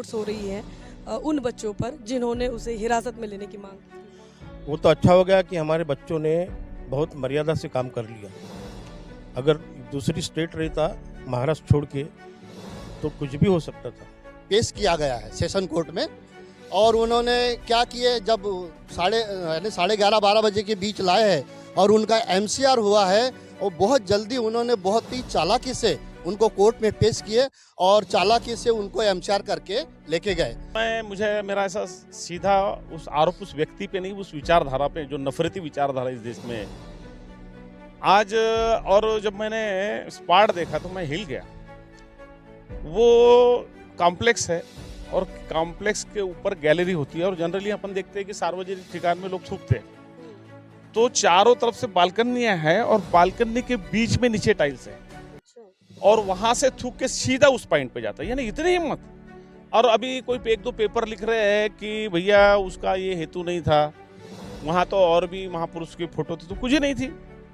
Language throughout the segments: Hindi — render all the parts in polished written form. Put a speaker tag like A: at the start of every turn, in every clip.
A: रिपोर्ट्स हो रही हैं उन बच्चों पर जिन्होंने उसे हिरासत में लेने की मांग की।
B: वो तो अच्छा हो गया कि हमारे बच्चों ने बहुत मर्यादा से काम कर लिया। अगर दूसरी स्टेट रहता महाराष्ट्र छोड़ के तो कुछ भी हो सकता था।
C: पेश किया गया है सेशन कोर्ट में। और उन्होंने क्या किए, जब 11:30-12 बजे के बीच लाए हैं और उनका एमसीआर हुआ है, और बहुत जल्दी उन्होंने बहुत ही चालाकी से उनको कोर्ट में पेश किए और चालाकी से उनको एमसीआर करके लेके गए।
D: मुझे मेरा ऐसा सीधा उस आरोप उस व्यक्ति पे नहीं, उस विचारधारा पे जो नफरती विचारधारा इस देश में है आज। और जब मैंने स्पॉट देखा तो मैं हिल गया। वो कॉम्प्लेक्स है और कॉम्प्लेक्स के ऊपर गैलरी होती है, और जनरली अपन देखते हैं कि सार्वजनिक ठिकान में लोग थूकते हैं, तो चारों तरफ से बालकनियां हैं और बालकनी के बीच में नीचे टाइल्स है, और वहां से थूक के सीधा उस पॉइंट पे जाता है। यानी इतनी हिम्मत। और अभी कोई एक दो पेपर लिख रहे हैं कि भैया उसका ये हेतु नहीं था, वहां तो और भी महापुरुष की फोटो थी, तो कुछ ही नहीं थी,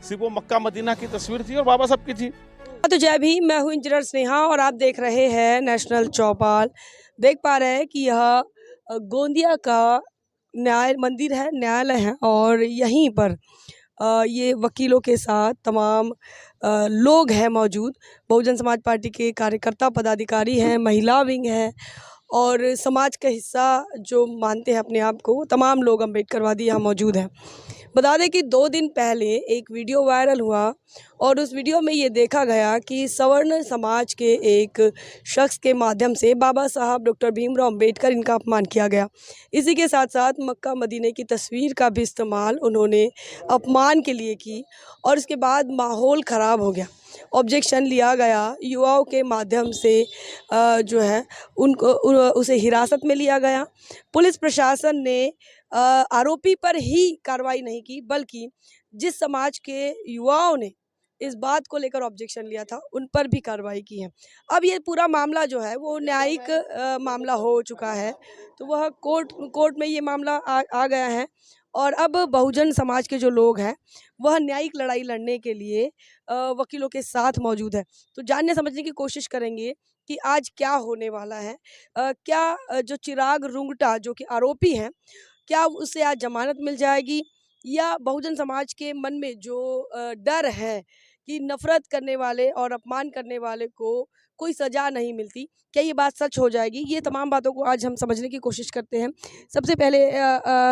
D: सिर्फ वो मक्का मदीना की तस्वीर थी और बाबा साहब की थी।
A: तो जय भीम, मैं हूँ इंजीनियर स्नेहा और आप देख रहे हैं नेशनल चौपाल। देख पा रहे हैं कि यह गोंदिया का न्याय मंदिर है, न्यायालय है, और यहीं पर ये वकीलों के साथ तमाम लोग हैं मौजूद। बहुजन समाज पार्टी के कार्यकर्ता पदाधिकारी हैं, महिला विंग है, और समाज का हिस्सा जो मानते हैं अपने आप को, वो तमाम लोग अम्बेडकरवादी यहाँ मौजूद हैं। बता दें कि 2 दिन पहले एक वीडियो वायरल हुआ और उस वीडियो में ये देखा गया कि सवर्ण समाज के एक शख्स के माध्यम से बाबा साहब डॉक्टर भीमराव अम्बेडकर इनका अपमान किया गया। इसी के साथ साथ मक्का मदीने की तस्वीर का भी इस्तेमाल उन्होंने अपमान के लिए की, और इसके बाद माहौल ख़राब हो गया। ऑब्जेक्शन लिया गया, युवाओं के माध्यम से जो है उनको उसे हिरासत में लिया गया। पुलिस प्रशासन ने आरोपी पर ही कार्रवाई नहीं की, बल्कि जिस समाज के युवाओं ने इस बात को लेकर ऑब्जेक्शन लिया था उन पर भी कार्रवाई की है। अब ये पूरा मामला जो है वो न्यायिक मामला हो चुका है, तो वह कोर्ट में ये मामला आ गया है, और अब बहुजन समाज के जो लोग हैं वह न्यायिक लड़ाई लड़ने के लिए वकीलों के साथ मौजूद है। तो जानने समझने की कोशिश करेंगे कि आज क्या होने वाला है। क्या जो चिराग रुंगटा जो कि आरोपी हैं, क्या उसे आज जमानत मिल जाएगी, या बहुजन समाज के मन में जो डर है कि नफरत करने वाले और अपमान करने वाले को कोई सज़ा नहीं मिलती, क्या ये बात सच हो जाएगी? ये तमाम बातों को आज हम समझने की कोशिश करते हैं। सबसे पहले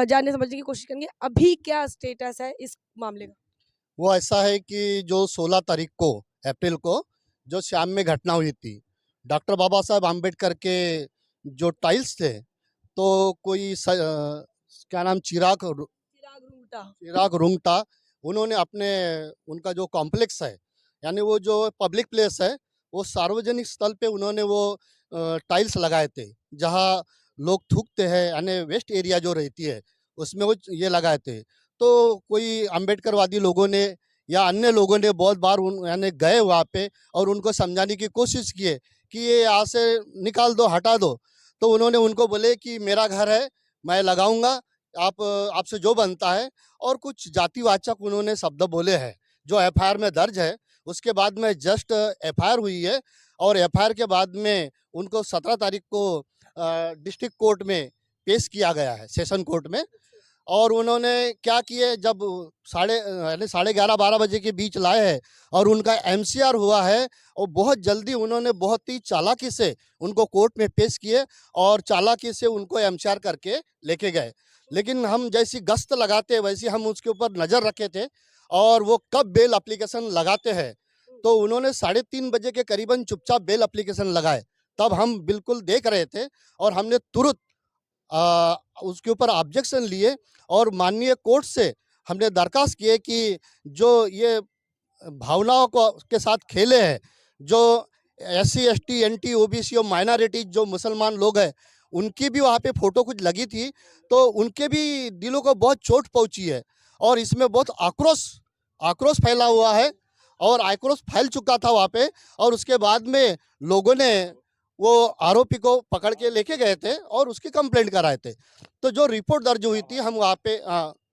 A: जानने समझने की कोशिश करेंगे अभी क्या स्टेटस है इस मामले का।
C: वो ऐसा है कि जो 16 तारीख को अप्रैल को जो शाम में घटना हुई थी, डॉक्टर बाबा साहब आम्बेडकर के जो टाइल्स थे, तो कोई क्या नाम चिराग रुंगटा, उन्होंने अपने उनका जो कॉम्प्लेक्स है, यानी वो जो पब्लिक प्लेस है, वो सार्वजनिक स्थल पे उन्होंने वो टाइल्स लगाए थे, जहाँ लोग थूकते हैं, यानी वेस्ट एरिया जो रहती है उसमें वो ये लगाए थे। तो कोई अम्बेडकरवादी लोगों ने या अन्य लोगों ने बहुत बार यानी गए वहाँ पे और उनको समझाने की कोशिश किए कि ये यहाँ से निकाल दो, हटा दो। तो उन्होंने उनको बोले कि मेरा घर है, मैं लगाऊंगा, आपसे जो बनता है। और कुछ जातिवाचक उन्होंने शब्द बोले हैं जो एफआईआर में दर्ज है। उसके बाद में जस्ट एफआईआर हुई है, और एफआईआर के बाद में उनको 17 तारीख को डिस्ट्रिक्ट कोर्ट में पेश किया गया है, सेशन कोर्ट में। और उन्होंने क्या किए, जब 11:30-12 बजे के बीच लाए हैं और उनका एमसीआर हुआ है, और बहुत जल्दी उन्होंने बहुत ही चालाकी से उनको कोर्ट में पेश किए और चालाकी से उनको एमसीआर करके लेके गए। लेकिन हम जैसी गश्त लगाते वैसी हम उसके ऊपर नज़र रखे थे, और वो कब बेल एप्लीकेशन लगाते हैं, तो उन्होंने 3:30 बजे के करीबन चुपचाप बेल एप्लीकेशन लगाए। तब हम बिल्कुल देख रहे थे और हमने तुरंत उसके ऊपर ऑब्जेक्शन लिए और माननीय कोर्ट से हमने दरखास्त किए कि जो ये भावनाओं को के साथ खेले हैं, जो SC ST NT OBC और माइनॉरिटी जो मुसलमान लोग हैं, उनकी भी वहाँ पे फ़ोटो कुछ लगी थी, तो उनके भी दिलों को बहुत चोट पहुँची है, और इसमें बहुत आक्रोश फैला हुआ है, और आक्रोश फैल चुका था वहाँ पे। और उसके बाद में लोगों ने वो आरोपी को पकड़ के लेके गए थे और उसकी कंप्लेंट कराए थे। तो जो रिपोर्ट दर्ज हुई थी, हम वहाँ पे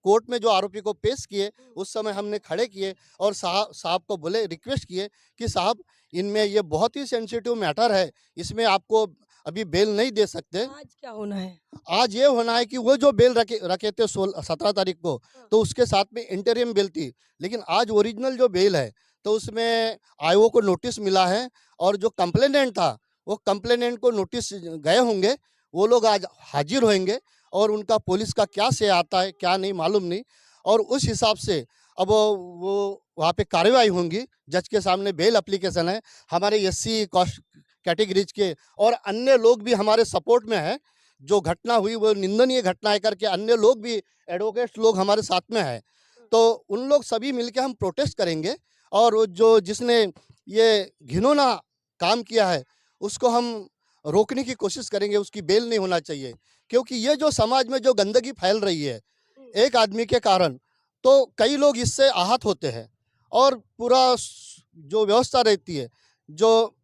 C: कोर्ट में जो आरोपी को पेश किए, उस समय हमने खड़े किए और साहब को बोले, रिक्वेस्ट किए कि साहब, इनमें ये बहुत ही सेंसिटिव मैटर है, इसमें आपको अभी बेल नहीं दे सकते।
A: आज क्या होना है?
C: आज ये होना है कि वो जो बेल रखे थे 17 तारीख को, तो उसके साथ में इंटरिम बेल थी, लेकिन आज ओरिजिनल जो बेल है तो उसमें आईओ को नोटिस मिला है, और जो कंप्लेनेंट था वो कंप्लेनेंट को नोटिस गए होंगे, वो लोग आज हाजिर होंगे, और उनका पुलिस का क्या से आता है क्या नहीं मालूम नहीं, और उस हिसाब से अब वो वहाँ पे कार्रवाई होंगी। जज के सामने बेल एप्लीकेशन है, हमारे एससी कैटेगरीज के और अन्य लोग भी हमारे सपोर्ट में है। जो घटना हुई वो निंदनीय घटना है करके अन्य लोग भी, एडवोकेट्स लोग हमारे साथ में है, तो उन लोग सभी मिलके हम प्रोटेस्ट करेंगे, और वो जो जिसने ये घिनौना काम किया है उसको हम रोकने की कोशिश करेंगे। उसकी बेल नहीं होना चाहिए, क्योंकि ये जो समाज में जो गंदगी फैल रही है एक आदमी के कारण, तो कई लोग इससे आहत होते हैं, और पूरा जो व्यवस्था रहती है, जो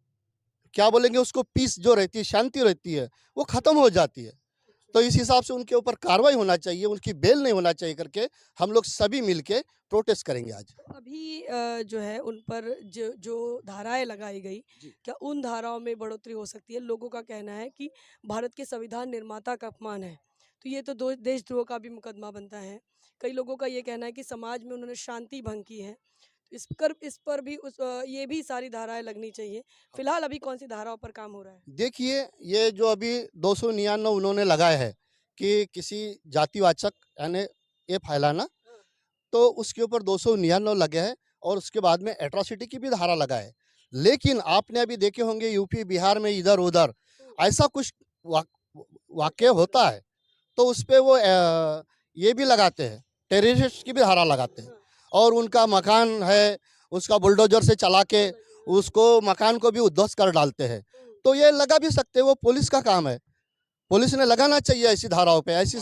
C: क्या बोलेंगे उसको, पीस जो रहती है, शांति रहती है, वो खत्म हो जाती है। तो इस हिसाब से उनके ऊपर कार्रवाई होना चाहिए, उनकी बेल नहीं होना चाहिए करके हम लोग सभी मिलके प्रोटेस्ट करेंगे आज।
A: अभी जो है उन पर जो जो धाराएं लगाई गई, क्या उन धाराओं में बढ़ोतरी हो सकती है? लोगों का कहना है कि भारत के संविधान निर्माता का अपमान है, तो ये तो देशद्रोह का भी मुकदमा बनता है। कई लोगों का ये कहना है कि समाज में उन्होंने शांति भंग की है, तो इस पर भी ये भी सारी धाराएं लगनी चाहिए। फिलहाल अभी कौन सी धाराओं पर काम हो रहा है?
C: देखिए, ये जो अभी 299 उन्होंने लगाए हैं कि किसी जातिवाचक यानी ये फैलाना, तो उसके ऊपर 299 लगे हैं, और उसके बाद में एट्रोसिटी की भी धारा लगा है। लेकिन आपने अभी देखे होंगे यूपी बिहार में इधर उधर ऐसा कुछ वाक्य होता है, तो उस पे वो ये भी लगाते हैं, टेररिस्ट की भी धारा लगाते हैं, और उनका मकान है उसका बुलडोजर से चला के उसको मकान को भी उद्ध्वस्त कर डालते हैं। तो ये लगा भी सकते हैं, वो पुलिस का काम है, पुलिस ने लगाना चाहिए ऐसी धाराओं पे। ऐसी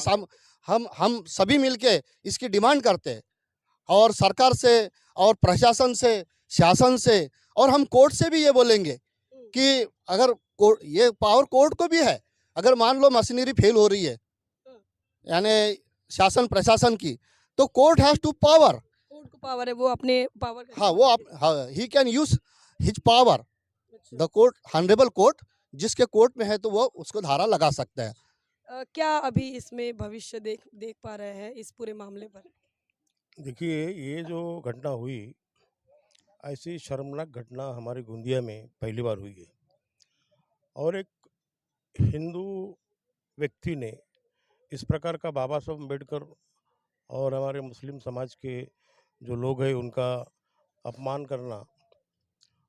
C: हम सभी मिलके इसकी डिमांड करते हैं, और सरकार से और प्रशासन से, शासन से, और हम कोर्ट से भी ये बोलेंगे कि अगर ये पावर कोर्ट को भी है, अगर मान लो मशीनरी फेल हो रही है यानी शासन प्रशासन की, तो court has to power.
A: Court को पावर है, वो अपने पावर
C: हाँ, वो ही can use his power, the court, honourable court, जिसके कोर्ट में है तो वो उसको धारा लगा सकता है।
A: क्या अभी इसमें भविष्य देख पा रहे हैं इस पूरे मामले पर?
B: देखिए, ये जो घटना हुई, ऐसी शर्मनाक घटना हमारे गोंदिया में पहली बार हुई है, और एक हिंदू व्यक्ति ने इस प्रकार का बाबा साहब अम्बेडकर और हमारे मुस्लिम समाज के जो लोग हैं उनका अपमान करना,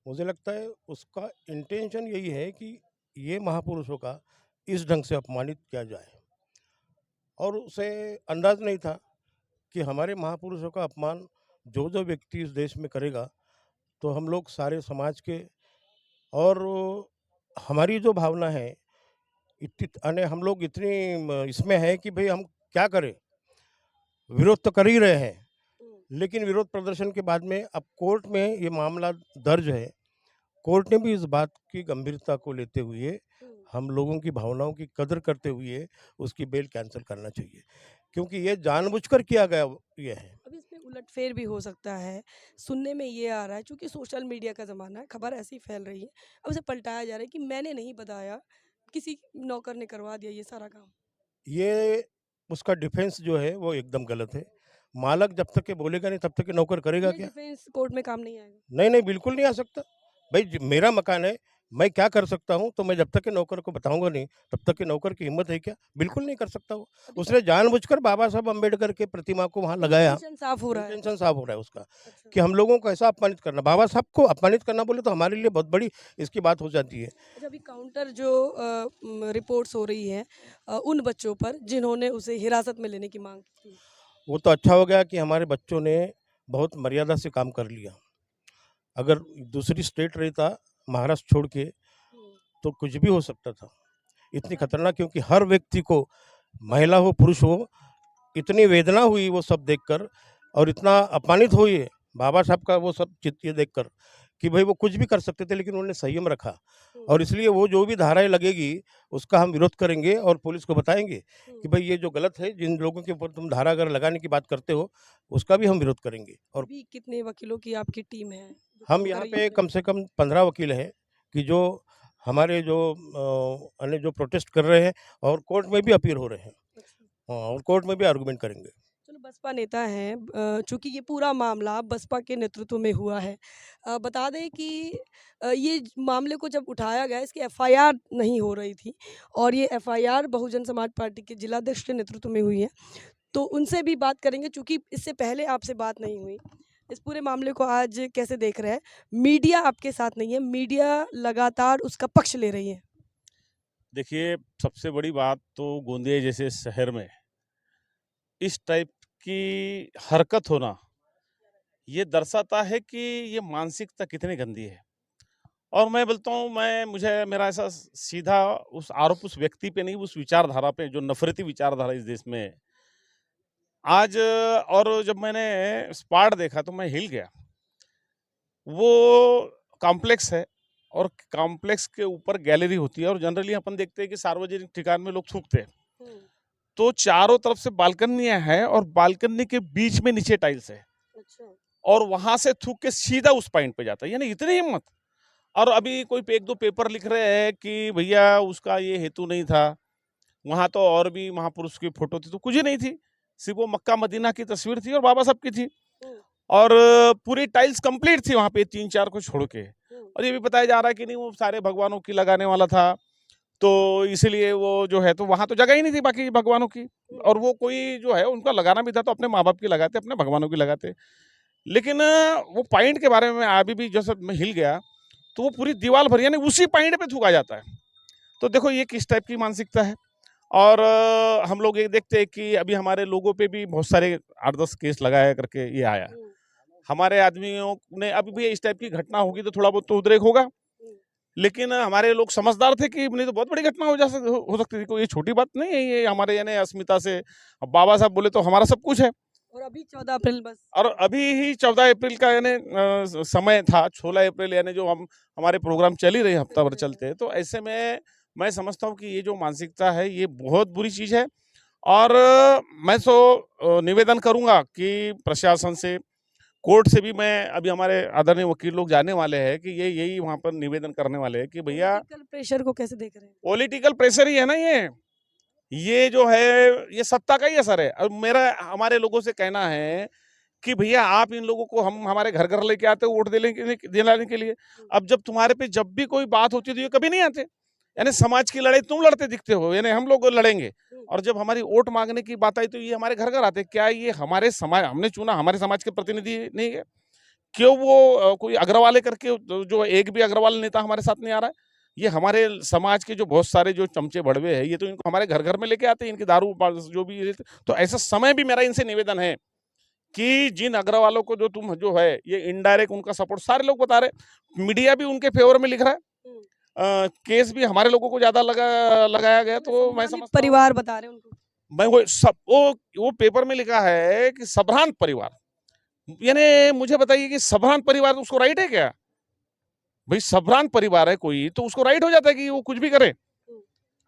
B: मुझे लगता है उसका इंटेंशन यही है कि ये महापुरुषों का इस ढंग से अपमानित किया जाए, और उसे अंदाज नहीं था कि हमारे महापुरुषों का अपमान जो जो व्यक्ति इस देश में करेगा, तो हम लोग सारे समाज के, और हमारी जो भावना है इतनी, हम लोग इतनी इसमें है कि भाई हम क्या करें, विरोध तो कर ही रहे हैं, लेकिन विरोध प्रदर्शन के बाद में अब कोर्ट में ये मामला दर्ज है। कोर्ट ने भी इस बात की गंभीरता को लेते हुए, हम लोगों की भावनाओं की कदर करते हुए उसकी बेल कैंसिल करना चाहिए, क्योंकि ये जानबूझकर किया गया ये है।
A: अब इसमें उलटफेर भी हो सकता है। सुनने में ये आ रहा है, चूंकि सोशल मीडिया का ज़माना है, खबर ऐसी फैल रही है, अब उसे पलटाया जा रहा है कि मैंने नहीं बताया, किसी नौकर ने करवा दिया ये सारा काम।
B: ये उसका डिफेंस जो है वो एकदम गलत है। मालक जब तक के बोलेगा नहीं तब तक के नौकर करेगा
A: ये
B: क्या?
A: डिफेंस कोर्ट में काम नहीं आएगा।
B: नहीं नहीं, बिल्कुल नहीं आ सकता। भाई मेरा मकान है, मैं क्या कर सकता हूँ, तो मैं जब तक के नौकर को बताऊंगा नहीं तब तक के नौकर की हिम्मत है क्या? बिल्कुल नहीं कर सकता वो।
A: अभी
B: उसने जानबूझकर बाबा साहब अम्बेडकर के प्रतिमा को वहाँ लगाया।
A: इंटेंशन साफ हो रहा है।
B: इंटेंशन साफ हो रहा है उसका,
A: अच्छा।
B: कि हम लोगों को ऐसा अपमानित करना, बाबा साहब को अपमानित करना बोले तो हमारे लिए बहुत बड़ी इसकी बात हो जाती है।
A: अच्छा, अभी काउंटर जो रिपोर्ट्स हो रही है उन बच्चों पर जिन्होंने उसे हिरासत में लेने की मांग की थी।
B: वो तो अच्छा हो गया कि हमारे बच्चों ने बहुत मर्यादा से काम कर लिया। अगर दूसरी स्टेट रहता, महाराष्ट्र छोड़ के, तो कुछ भी हो सकता था। इतनी खतरनाक, क्योंकि हर व्यक्ति को, महिला हो पुरुष हो, इतनी वेदना हुई वो सब देखकर, और इतना अपमानित हुई है बाबा साहब का वो सब चित्र देखकर, कि भाई वो कुछ भी कर सकते थे, लेकिन उन्होंने संयम रखा। और इसलिए वो जो भी धाराएं लगेगी उसका हम विरोध करेंगे, और पुलिस को बताएंगे कि भाई ये जो गलत है, जिन लोगों के ऊपर तुम धारा अगर लगाने की बात करते हो उसका भी हम विरोध करेंगे। और
A: अभी कितने वकीलों की आपकी टीम है?
B: हम यहाँ पे कम से कम 15 वकील हैं, कि जो हमारे जो अन्य जो प्रोटेस्ट कर रहे हैं और कोर्ट में भी अपील हो रहे हैं। हाँ, और कोर्ट में भी आर्गुमेंट करेंगे।
A: चलो बसपा नेता हैं, चूंकि ये पूरा मामला बसपा के नेतृत्व में हुआ है, बता दें कि ये मामले को जब उठाया गया इसकी एफआईआर नहीं हो रही थी और ये एफआईआर बहुजन समाज पार्टी के जिलाध्यक्ष के नेतृत्व में हुई है, तो उनसे भी बात करेंगे चूंकि इससे पहले आपसे बात नहीं हुई। इस पूरे मामले को आज कैसे देख रहे हैं? मीडिया आपके साथ नहीं है, मीडिया लगातार उसका पक्ष ले रही है।
D: देखिए, सबसे बड़ी बात तो गोंदिया जैसे शहर में इस टाइप की हरकत होना ये दर्शाता है कि ये मानसिकता कितनी गंदी है। और मैं बोलता हूँ, मेरा ऐसा सीधा उस आरोप उस व्यक्ति पे नहीं, उस विचारधारा पे जो नफरती विचारधारा इस देश में है। आज और जब मैंने स्पॉट देखा तो मैं हिल गया। वो कॉम्प्लेक्स है और कॉम्प्लेक्स के ऊपर गैलरी होती है और जनरली अपन देखते हैं कि सार्वजनिक ठिकान में लोग थूकते हैं। तो चारों तरफ से बालकनियां हैं और बालकनी के बीच में नीचे टाइल्स है
A: अच्छा।
D: और वहां से थूक के सीधा उस पॉइंट पे जाता है, यानी इतनी हिम्मत। और अभी कोई एक दो पेपर लिख रहे हैं कि भैया उसका ये हेतु नहीं था, वहां तो और भी महापुरुष की फोटो थी, तो कुछ ही नहीं थी, सिर्फ वो मक्का मदीना की तस्वीर थी और बाबा साहब की थी और पूरी टाइल्स कंप्लीट थी वहां पे 3-4 को छोड़ के। और ये भी बताया जा रहा है कि नहीं वो सारे भगवानों की लगाने वाला था, तो इसलिए वो जो है तो वहां तो जगह ही नहीं थी बाकी भगवानों की। और वो कोई जो है उनका लगाना भी था तो अपने माँ बाप की लगाते, अपने भगवानों की लगाते। लेकिन वो पॉइंट के बारे में अभी भी जैसे मैं हिल गया, तो वो पूरी दीवार भर यानी उसी पॉइंट पे थूका जाता है। तो देखो ये किस टाइप की मानसिकता है। और हम लोग ये देखते हैं कि अभी हमारे लोगों पे भी बहुत सारे 8-10 केस लगाया करके ये आया। हमारे आदमियों ने अभी भी इस टाइप की घटना होगी तो थोड़ा बहुत तो उद्रेक होगा, लेकिन हमारे लोग समझदार थे कि नहीं तो बहुत बड़ी घटना हो सकती थी। कोई ये छोटी बात नहीं है, ये हमारे यानी अस्मिता से बाबा साहब बोले तो हमारा सब कुछ है।
A: और अभी 14 अप्रैल बस।
D: और अभी ही 14 अप्रैल का यानी समय था, 16 अप्रैल यानी जो हमारे प्रोग्राम चल ही रहे हफ्ता भर चलते हैं। तो ऐसे में मैं समझता हूँ कि ये जो मानसिकता है ये बहुत बुरी चीज़ है। और मैं निवेदन करूँगा कि प्रशासन से, कोर्ट से भी, मैं अभी हमारे आदरणीय वकील लोग जाने वाले हैं कि ये यही वहाँ पर निवेदन करने वाले हैं कि भैया
A: पॉलिटिकल प्रेशर को कैसे देख रहे हैं?
D: पॉलिटिकल प्रेशर ही है ना ये जो है ये सत्ता का ही असर है। और मेरा हमारे लोगों से कहना है कि भैया आप इन लोगों को हम हमारे घर घर लेके आते वोट दिलाने के लिए। अब जब तुम्हारे पे जब भी कोई बात होती है तो ये कभी नहीं आते, यानी समाज की लड़ाई तुम लड़ते दिखते हो, यानी हम लोग लड़ेंगे। और जब हमारी वोट मांगने की बात आई तो ये हमारे घर घर आते। क्या ये हमारे समाज, हमने चुना हमारे समाज के प्रतिनिधि नहीं है? क्यों वो कोई अग्रवाल करके जो एक भी अग्रवाल नेता हमारे साथ नहीं आ रहा है? ये हमारे समाज के जो बहुत सारे जो चमचे भड़वे हैं ये तो इनको हमारे घर घर में लेके आते हैं, इनकी दारू जो भी। तो ऐसा समय भी मेरा इनसे निवेदन है कि जिन अग्रवालों को जो तुम जो है ये इनडायरेक्ट उनका सपोर्ट सारे लोग बता रहे, मीडिया भी उनके फेवर में लिख रहा है, केस भी हमारे लोगों को ज्यादा लगाया गया। तो मैं समझता
A: परिवार बता रहे हैं उनको।
D: मैं वो पेपर में लिखा है कि संभ्रांत परिवार, यानी मुझे बताइए कि संभ्रांत परिवार उसको राइट है क्या? भाई संभ्रांत परिवार है कोई तो उसको राइट हो जाता है कि वो कुछ भी करे।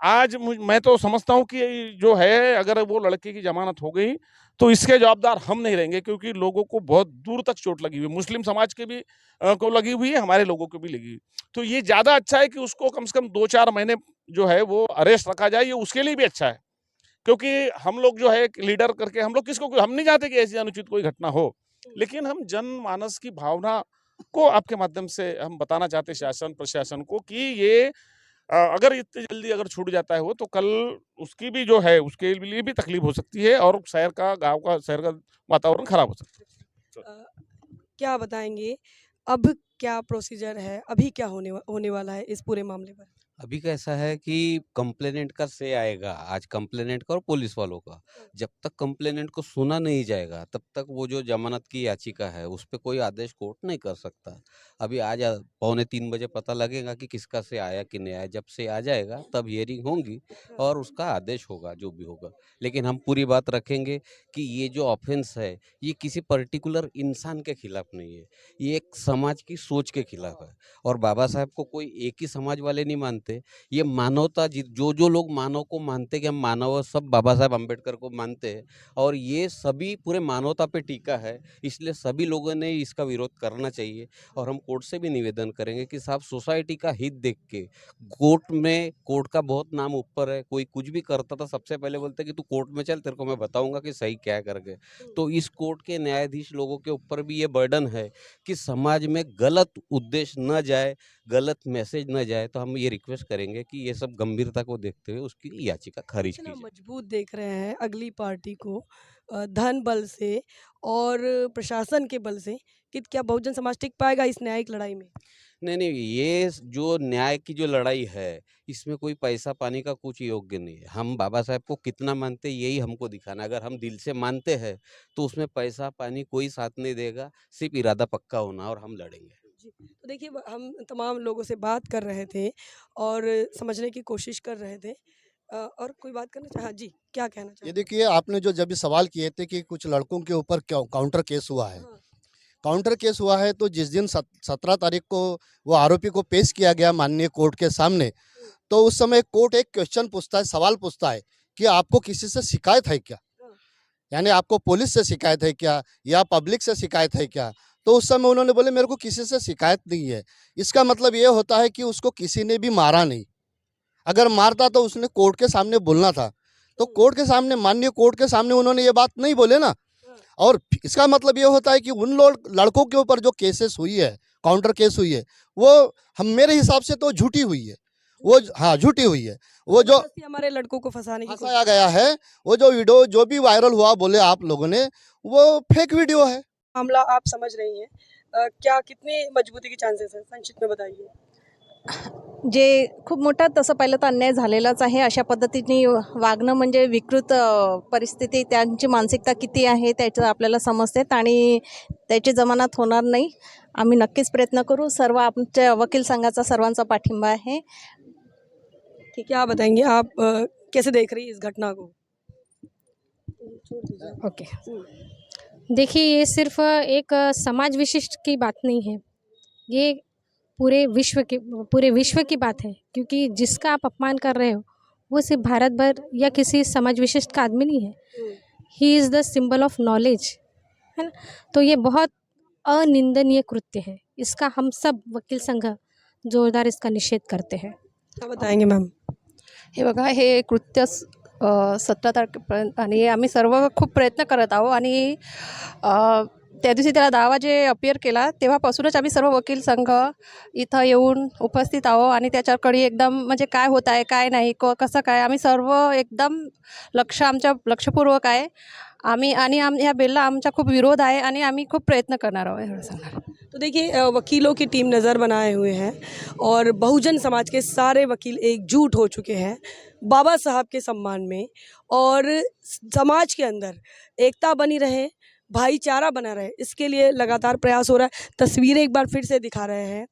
D: आज मैं तो समझता हूँ कि जो है अगर वो लड़के की जमानत हो गई तो इसके जवाबदार हम नहीं रहेंगे, क्योंकि लोगों को बहुत दूर तक चोट लगी हुई, मुस्लिम समाज के भी को लगी हुई है, हमारे लोगों को भी लगी हुई। तो ये ज्यादा अच्छा है कि उसको कम से कम 2-4 महीने जो है वो अरेस्ट रखा जाए, ये उसके लिए भी अच्छा है। क्योंकि हम लोग जो है लीडर करके हम लोग हम नहीं चाहते कि ऐसी अनुचित कोई घटना हो, लेकिन हम जनमानस की भावना को आपके माध्यम से हम बताना चाहते हैं शासन प्रशासन को कि ये अगर इतनी जल्दी अगर छूट जाता है वो तो कल उसकी भी जो है उसके लिए भी तकलीफ हो सकती है और शहर का गांव का शहर का वातावरण खराब हो सकता है।
A: क्या बताएंगे अब क्या प्रोसीजर है, अभी क्या होने वाला है इस पूरे मामले पर?
E: अभी का ऐसा है कि कंप्लेनेंट का से आएगा आज, कंप्लेनेंट का और पुलिस वालों का। जब तक कंप्लेनेंट को सुना नहीं जाएगा तब तक वो जो जमानत की याचिका है उस पर कोई आदेश कोर्ट नहीं कर सकता। अभी आज 2:45 बजे पता लगेगा कि किसका से आया कि नहीं आया। जब से आ जाएगा तब हियरिंग होंगी और उसका आदेश होगा जो भी होगा। लेकिन हम पूरी बात रखेंगे कि ये जो ऑफेंस है ये किसी पर्टिकुलर इंसान के खिलाफ नहीं है, ये एक समाज की सोच के खिलाफ है। और बाबा साहब को कोई एक ही समाज वाले नहीं मानते, ये मानवता जो लोग मानव को मानते कि हम मानव, सब बाबा साहब अम्बेडकर को मानते हैं और ये सभी पूरे मानवता पे टीका है, इसलिए सभी लोगों ने इसका विरोध करना चाहिए। और हम कोर्ट से भी निवेदन करेंगे कि साहब सोसाइटी का हित देख के कोर्ट का बहुत नाम ऊपर है। कोई कुछ भी करता था सबसे पहले बोलते कि तू कोर्ट में चल, तेरे को मैं बताऊंगा कि सही क्या करके। तो इस कोर्ट के न्यायाधीश लोगों के ऊपर भी ये बर्डन है कि समाज में गलत उद्देश्य न जाए, गलत मैसेज न जाए। तो हम ये रिक्वेस्ट करेंगे कि ये सब गंभीरता को देखते हुए उसकी याचिका खारिज की
A: कितना
E: जाए।
A: मजबूत देख रहे हैं अगली पार्टी को धन बल से और प्रशासन के बल से कि क्या बहुजन समाज टिक पाएगा इस न्यायिक लड़ाई में?
E: नहीं, ये जो न्याय की जो लड़ाई है, इसमें कोई पैसा पानी का कुछ योग्य नहीं है। हम बाबा साहब को कितना मानते हैं, यही हमको दिखाना है। अगर हम दिल से मानते हैं, तो उसमें पैसा पानी कोई साथ नहीं देगा, सिर्फ इरादा पक्का होना और हम लड़ेंगे।
A: जी, तो देखिए हम तमाम लोगों से बात कर रहे थे और समझने की कोशिश कर रहे थे। और कोई बात करना हाँ जी, क्या कहना
C: ये
A: चाहें?
C: देखिए, आपने जो जब भी सवाल किए थे कि कुछ लड़कों के ऊपर काउंटर केस हुआ है।
A: हाँ,
C: काउंटर केस हुआ है तो जिस दिन 17 तारीख को वो आरोपी को पेश किया गया माननीय कोर्ट के सामने, तो उस समय कोर्ट एक क्वेश्चन पूछता है, सवाल पूछता है कि आपको किसी से शिकायत है क्या?
A: हाँ,
C: यानी आपको पुलिस से शिकायत है क्या या पब्लिक से शिकायत है क्या? तो उस समय उन्होंने बोले मेरे को किसी से शिकायत नहीं है। इसका मतलब ये होता है कि उसको किसी ने भी मारा नहीं। अगर मारता तो उसने कोर्ट के सामने बोलना था। तो कोर्ट के सामने, माननीय कोर्ट के सामने उन्होंने ये बात नहीं बोले ना।
A: हाँ,
C: और इसका मतलब ये होता है कि उन लड़कों के ऊपर जो केसेस हुई है, काउंटर केस हुई है, वो हम मेरे हिसाब से तो झूठी हुई है। वो हाँ, झूठी हुई है। वो जो
A: जबरदस्ती हमारे लड़कों को फंसाने की
C: फंसाया गया है, वो जो वीडियो जो भी वायरल हुआ बोले आप लोगों ने, वो फेक वीडियो है।
A: मामला आप समझ रही हैं। क्या कितने मजबूती के चांसेस हैं? संक्षिप्त में बताइए।
F: जे खूप मोठा तसं पाहिलं तर अन्याय झालेलाच आहे. अशा पद्धतीने वागणं म्हणजे विकृत परिस्थिती, त्यांची मानसिकता किती आहे त्याचं आपल्याला समजते आणि त्याची जमानत होणार नाही. आम्ही नक्कीच प्रयत्न करू. सर्व आमच्या वकील संघाचा सर्वांचा पाठिंबा आहे.
A: ठीक है, आप बताएंगे आप कैसे देख रही हैं इस घटना को? छोड़ दीजिए।
G: ओके।
A: हम्म,
G: देखिए, ये सिर्फ एक समाज विशिष्ट की बात नहीं है, ये पूरे विश्व की बात है, क्योंकि जिसका आप अपमान कर रहे हो वो सिर्फ भारत भर या किसी समाज विशिष्ट का आदमी नहीं है।
A: Hmm,
G: he is the symbol of knowledge, है ना? तो ये बहुत अनिंदनीय कृत्य है। इसका हम सब वकील संघ जोरदार इसका निषेध करते हैं।
A: क्या बताएंगे मैम?
F: हे बघा, हे कृत्य 17 तारखेपर्यंत आणि आम्ही सर्व खूप प्रयत्न करत आहोत आणि त्या दिवशी त्याला दावा जे अपिअर केला तेव्हापासूनच आम्ही सर्व वकील संघ इथं येऊन उपस्थित आहोत आणि त्याच्याकडे एकदम म्हणजे काय होत आहे, काय नाही, कसं काय, आम्ही सर्व एकदम लक्षपूर्वक आहे. ह्या बिलला आमचा खूप विरोध आहे आणि आम्ही खूप प्रयत्न करणार आहोत एवढं सांगणार.
A: तो देखिए वकीलों की टीम नज़र बनाए हुए हैं और बहुजन समाज के सारे वकील एकजुट हो चुके हैं बाबा साहब के सम्मान में और समाज के अंदर एकता बनी रहे, भाईचारा बना रहे, इसके लिए लगातार प्रयास हो रहा है। तस्वीरें एक बार फिर से दिखा रहे हैं,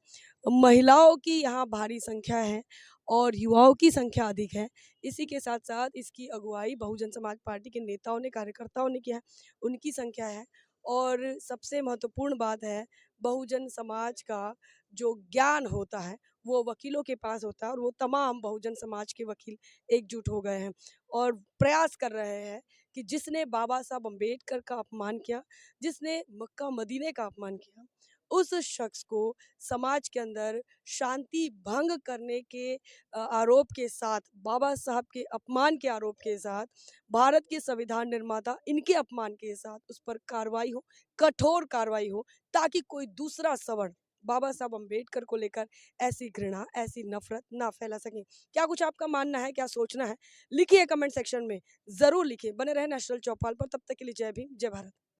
A: महिलाओं की यहाँ भारी संख्या है और युवाओं की संख्या अधिक है। इसी के साथ साथ इसकी अगुवाई बहुजन समाज पार्टी के नेताओं ने, कार्यकर्ताओं ने किया है, उनकी संख्या है। और सबसे महत्वपूर्ण बात है, बहुजन समाज का जो ज्ञान होता है वो वकीलों के पास होता है और वो तमाम बहुजन समाज के वकील एकजुट हो गए हैं और प्रयास कर रहे हैं कि जिसने बाबा साहब अम्बेडकर का अपमान किया, जिसने मक्का मदीने का अपमान किया, उस शख्स को समाज के अंदर शांति भंग करने के आरोप के साथ, बाबा साहब के अपमान के आरोप के साथ, भारत के संविधान निर्माता इनके अपमान के साथ उस पर कार्रवाई हो, कठोर कार्रवाई हो, ताकि कोई दूसरा सवर्ण बाबा साहब अम्बेडकर को लेकर ऐसी घृणा, ऐसी नफरत ना फैला सके। क्या कुछ आपका मानना है, क्या सोचना है? लिखिए कमेंट सेक्शन में, ज़रूर लिखिए। बने रहे नेशनल चौपाल पर, तब तक के लिए जय भीम, जय भारत।